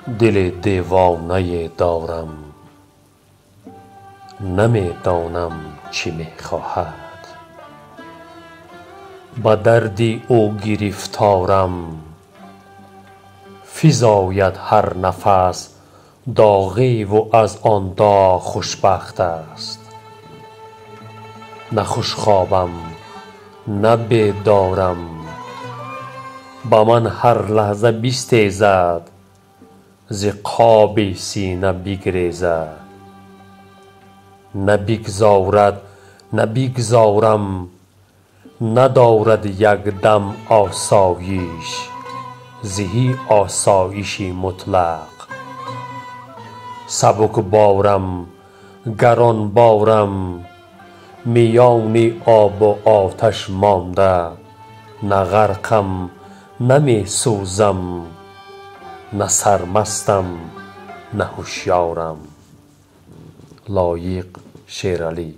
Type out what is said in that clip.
دل دیوانه دارم، نمی دانم چه می خواهد. به درد او گرفتارم، فزاید هر نفس داغی و از آن داغ خوشبخت است. نه خوش خوابم نه بیدارم، به من هر لحظه بستیزد، ز خواب سینه بگریزد. نه بگذارد نه بگذارم، ندارد یک دم آسایش، زهی آسایش مطلق. سبک بارم گران بارم، میان آب و آتش مانده. نه غرقم نه می سوزم، نه سرمستم نه هوشیارم. لایق شیرعلی.